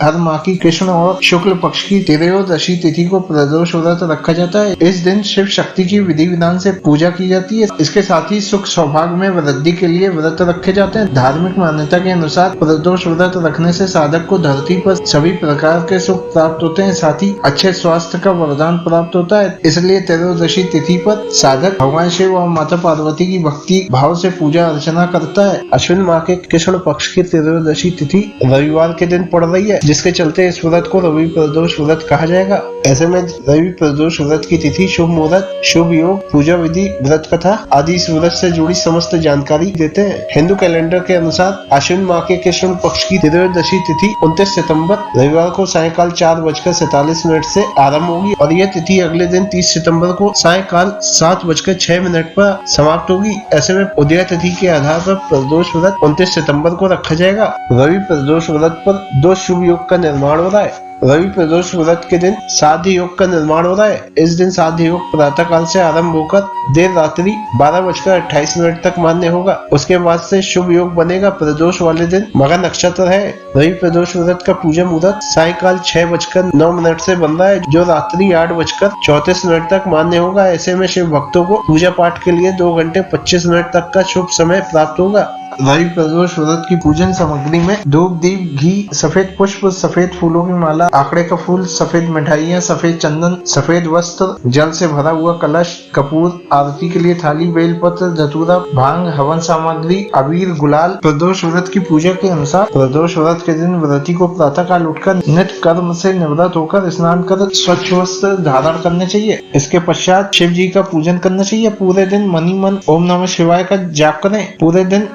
हर माह की कृष्ण और शुक्ल पक्ष की त्रयोदशी तिथि को प्रदोष व्रत रखा जाता है। इस दिन शिव शक्ति की विधि विधान से पूजा की जाती है। इसके साथ ही सुख सौभाग्य में वृद्धि के लिए व्रत रखे जाते हैं। धार्मिक मान्यता के अनुसार प्रदोष व्रत रखने से साधक को धरती पर सभी प्रकार के सुख प्राप्त होते हैं, साथ ही अच्छे स्वास्थ्य का वरदान प्राप्त होता है। इसलिए त्रयोदशी तिथि पर साधक भगवान शिव और माता पार्वती की भक्ति भाव से पूजा अर्चना करता है। अश्विन माह के कृष्ण पक्ष की त्रयोदशी तिथि रविवार के दिन पड़ रही है, जिसके चलते इस व्रत को रवि प्रदोष व्रत कहा जाएगा। ऐसे में रवि प्रदोष व्रत की तिथि, शुभ मुहूर्त, शुभ योग, पूजा विधि, व्रत कथा आदि इस व्रत से जुड़ी समस्त जानकारी देते हैं। हिंदू कैलेंडर के अनुसार अश्विन माह के कृष्ण पक्ष की त्रयोदशी तिथि 29 सितंबर रविवार को सायंकाल 4:47 से आरंभ होगी और यह तिथि अगले दिन 30 सितंबर को सायंकाल 7:06 पर समाप्त होगी। ऐसे में उदय तिथि के आधार पर प्रदोष व्रत 29 सितंबर को रखा जाएगा। रवि प्रदोष व्रत पर दो शुभ योग का निर्माण हो रहा है। रवि प्रदोष व्रत के दिन साध्य योग का निर्माण हो रहा है। इस दिन साध्य योग प्रातः काल से आरंभ होकर देर रात्रि 12:28 तक मान्य होगा। उसके बाद से शुभ योग बनेगा। प्रदोष वाले दिन मगर नक्षत्र है। रवि प्रदोष व्रत का पूजा मुहूर्त सायंकाल 6:09 से बन रहा है, जो रात्रि 8:34 तक मान्य होगा। ऐसे में शिव भक्तों को पूजा पाठ के लिए 2 घंटे 25 मिनट तक का शुभ समय प्राप्त होगा। रवि प्रदोष व्रत की पूजन सामग्री में धूप, दीप, घी, सफेद पुष्प, सफेद फूलों की माला, आंकड़े का फूल, सफेद मिठाइयाँ, सफेद चंदन, सफेद वस्त्र, जल से भरा हुआ कलश, कपूर, आरती के लिए थाली, बेलपत्र, धतूरा, भांग, हवन सामग्री, अबीर, गुलाल। प्रदोष व्रत की पूजा के अनुसार प्रदोष व्रत के दिन व्रती को प्रातः काल उठकर नित्य कर्म से निवृत्त होकर स्नान कर स्वच्छ वस्त्र धारण करने चाहिए। इसके पश्चात शिव जी का पूजन करना चाहिए। पूरे दिन मनी मन ओम नमः शिवाय का जाप करें। पूरे दिन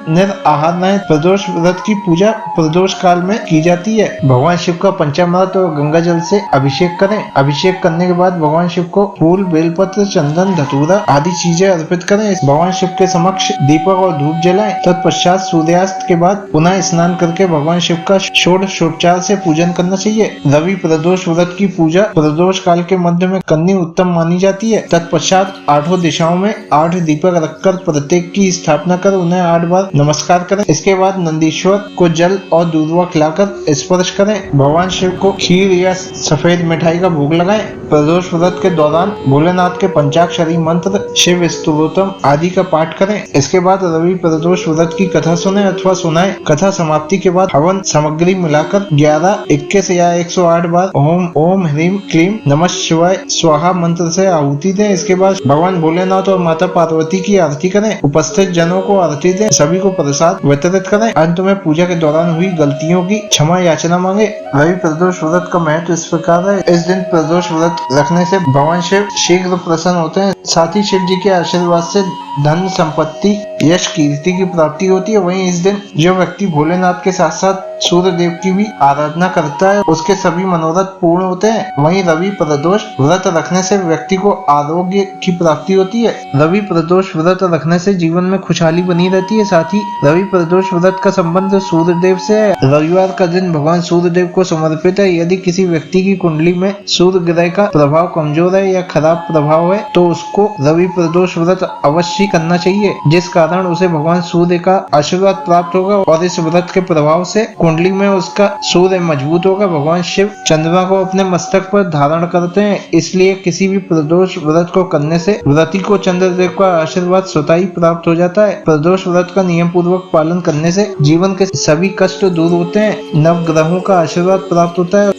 आहार न। प्रदोष व्रत की पूजा प्रदोष काल में की जाती है। भगवान शिव का पंचामृत और गंगा जल से अभिषेक करें। अभिषेक करने के बाद भगवान शिव को फूल, बेलपत्र, चंदन, धतूरा आदि चीजें अर्पित करें। भगवान शिव के समक्ष दीपक और धूप जलाएं। तत्पश्चात सूर्यास्त के बाद पुनः स्नान करके भगवान शिव का षोडशोपचार से पूजन करना चाहिए। रवि प्रदोष व्रत की पूजा प्रदोष काल के मध्य में करनी उत्तम मानी जाती है। तत्पश्चात 8 दिशाओं में 8 दीपक रखकर प्रत्येक की स्थापना कर उन्हें 8 बार नमस्कार करें। इसके बाद नंदीश्वर को जल और दूधवा खिलाकर स्पर्श करें। भगवान शिव को खीर या सफेद मिठाई का भोग लगाएं। प्रदोष व्रत के दौरान भोलेनाथ के पंचाक्षरी मंत्र, शिव स्तोत्रम आदि का पाठ करें। इसके बाद रवि प्रदोष व्रत की कथा सुने अथवा सुनाएं। कथा समाप्ति के बाद हवन सामग्री मिलाकर 11, 21 या 108 बार ओम ओम ह्रीम क्लीम नमः शिवाय स्वाहा मंत्र से आहुति दें। इसके बाद भगवान भोलेनाथ और माता पार्वती की आरती करें। उपस्थित जनों को आरती दें। सभी को प्रसाद वितरित करें। अंत में पूजा के दौरान हुई गलतियों की क्षमा याचना मांगे। रवि प्रदोष व्रत का महत्व इस प्रकार है। इस दिन प्रदोष व्रत रखने से भगवान शिव शीघ्र प्रसन्न होते हैं। साथ ही शिव जी के आशीर्वाद से धन, संपत्ति, यश, कीर्ति की प्राप्ति होती है। वहीं इस दिन जो व्यक्ति भोलेनाथ के साथ साथ सूर्य देव की भी आराधना करता है, उसके सभी मनोरथ पूर्ण होते हैं। वहीं रवि प्रदोष व्रत रखने से व्यक्ति को आरोग्य की प्राप्ति होती है। रवि प्रदोष व्रत रखने से जीवन में खुशहाली बनी रहती है। साथ ही रवि प्रदोष व्रत का संबंध सूर्य देव से है। रविवार का दिन भगवान सूर्य देव को समर्पित है। यदि किसी व्यक्ति की कुंडली में सूर्य ग्रह का प्रभाव कमजोर है या खराब प्रभाव है, तो उसको रवि प्रदोष व्रत अवश्य करना चाहिए, जिस कारण उसे भगवान सूर्य का आशीर्वाद प्राप्त होगा और इस व्रत के प्रभाव से कुंडली में उसका सूर्य मजबूत होगा। भगवान शिव चंद्रमा को अपने मस्तक पर धारण करते हैं, इसलिए किसी भी प्रदोष व्रत को करने से व्रती को चंद्रदेव का आशीर्वाद स्वतः ही प्राप्त हो जाता है। प्रदोष व्रत का नियम पूर्वक पालन करने से जीवन के सभी कष्ट दूर होते हैं, नव ग्रहों का आशीर्वाद प्राप्त होता है